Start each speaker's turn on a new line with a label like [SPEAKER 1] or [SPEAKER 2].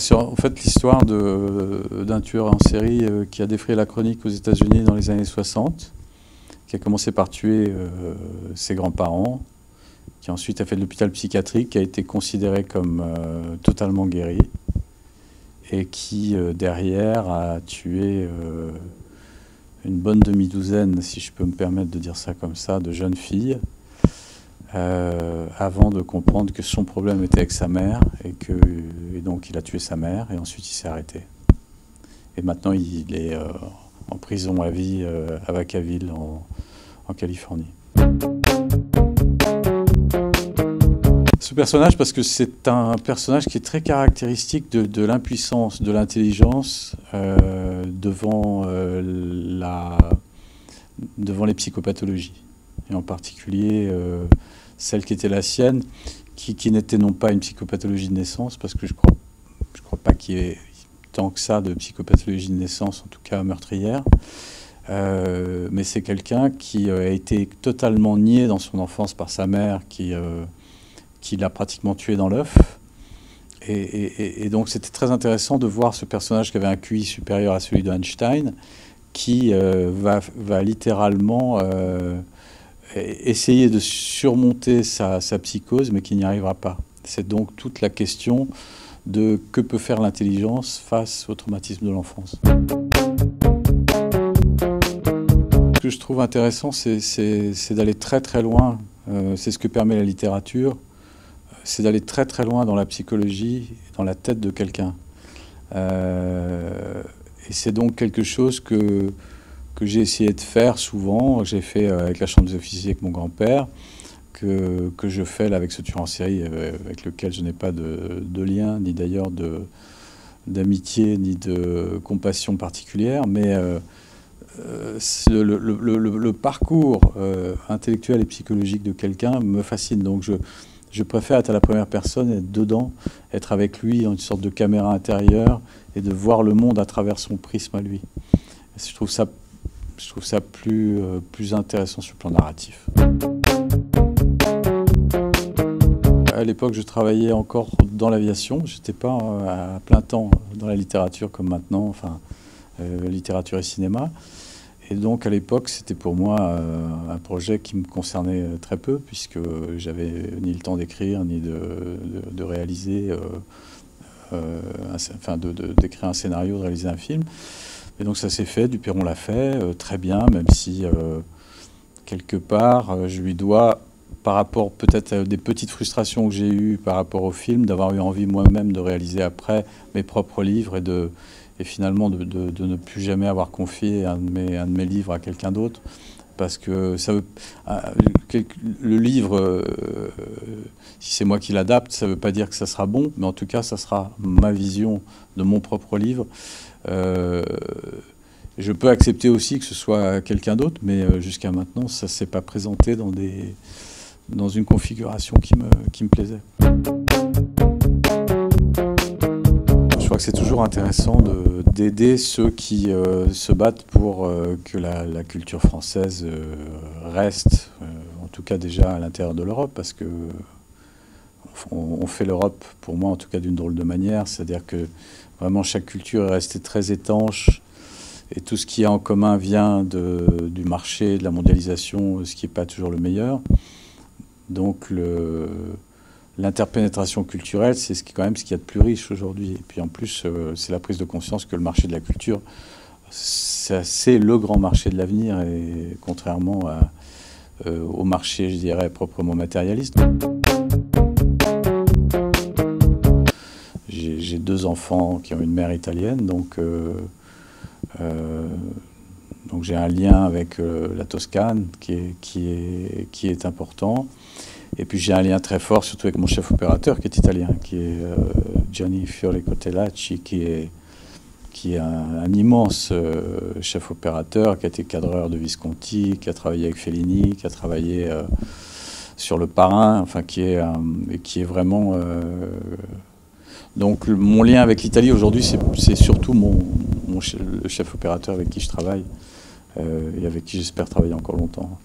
[SPEAKER 1] C'est en fait l'histoire d'un tueur en série qui a défrayé la chronique aux États-Unis dans les années 60, qui a commencé par tuer ses grands-parents, qui ensuite a fait de l'hôpital psychiatrique, qui a été considéré comme totalement guéri, et qui derrière a tué une bonne demi-douzaine, si je peux me permettre de dire ça comme ça, de jeunes filles, avant de comprendre que son problème était avec sa mère, et donc il a tué sa mère, et ensuite il s'est arrêté. Et maintenant il est en prison à vie à Vacaville, en Californie. Ce personnage, parce que c'est un personnage qui est très caractéristique de l'impuissance, de l'intelligence devant les psychopathologies, et en particulier celle qui était la sienne, qui n'était non pas une psychopathologie de naissance, parce que je crois pas qu'il y ait tant que ça de psychopathologie de naissance, en tout cas meurtrière, mais c'est quelqu'un qui a été totalement nié dans son enfance par sa mère, qui l'a pratiquement tué dans l'œuf. Et donc c'était très intéressant de voir ce personnage qui avait un QI supérieur à celui d'Einstein, qui va littéralement essayer de surmonter sa psychose, mais qui n'y arrivera pas. C'est donc toute la question de que peut faire l'intelligence face au traumatisme de l'enfance. Ce que je trouve intéressant, c'est d'aller très très loin. C'est ce que permet la littérature. C'est d'aller très très loin dans la psychologie, dans la tête de quelqu'un. Et c'est donc quelque chose que j'ai essayé de faire souvent, que j'ai fait avec la Chambre des officiers avec mon grand-père, que je fais là avec ce tueur en série avec lequel je n'ai pas de lien, ni d'ailleurs d'amitié, ni de compassion particulière, mais le parcours intellectuel et psychologique de quelqu'un me fascine. Donc je préfère être à la première personne, être dedans, être avec lui en une sorte de caméra intérieure et de voir le monde à travers son prisme à lui. Et je trouve ça plus intéressant sur le plan narratif. À l'époque, je travaillais encore dans l'aviation. Je n'étais pas à plein temps dans la littérature comme maintenant, enfin, littérature et cinéma. Et donc à l'époque, c'était pour moi un projet qui me concernait très peu, puisque j'avais ni le temps d'écrire, ni de réaliser, d'écrire un scénario, de réaliser un film. Et donc ça s'est fait, Duperron l'a fait, très bien, même si quelque part je lui dois, par rapport peut-être à des petites frustrations que j'ai eues par rapport au film, d'avoir eu envie moi-même de réaliser après mes propres livres et finalement de ne plus jamais avoir confié un de mes livres à quelqu'un d'autre. Parce que le livre, si c'est moi qui l'adapte, ça ne veut pas dire que ça sera bon, mais en tout cas, ça sera ma vision de mon propre livre. Je peux accepter aussi que ce soit quelqu'un d'autre, mais jusqu'à maintenant, ça ne s'est pas présenté dans une configuration qui me plaisait. Je crois que c'est toujours intéressant d'aider ceux qui se battent pour que la culture française reste, en tout cas déjà à l'intérieur de l'Europe, parce que on fait l'Europe, pour moi en tout cas, d'une drôle de manière, c'est-à-dire que vraiment chaque culture est restée très étanche, et tout ce qu'il y a en commun vient du marché, de la mondialisation, ce qui n'est pas toujours le meilleur. Donc l'interpénétration culturelle, c'est quand même ce qu'il y a de plus riche aujourd'hui. Et puis en plus, c'est la prise de conscience que le marché de la culture, c'est le grand marché de l'avenir, et contrairement au marché, je dirais, proprement matérialiste. J'ai 2 enfants qui ont une mère italienne, donc j'ai un lien avec la Toscane qui est important. Et puis j'ai un lien très fort, surtout avec mon chef opérateur qui est italien, qui est Gianni Fiore Cotellacci, qui est un immense chef opérateur, qui a été cadreur de Visconti, qui a travaillé avec Fellini, qui a travaillé sur Le Parrain, enfin qui est vraiment... Donc mon lien avec l'Italie aujourd'hui, c'est surtout le chef opérateur avec qui je travaille et avec qui j'espère travailler encore longtemps.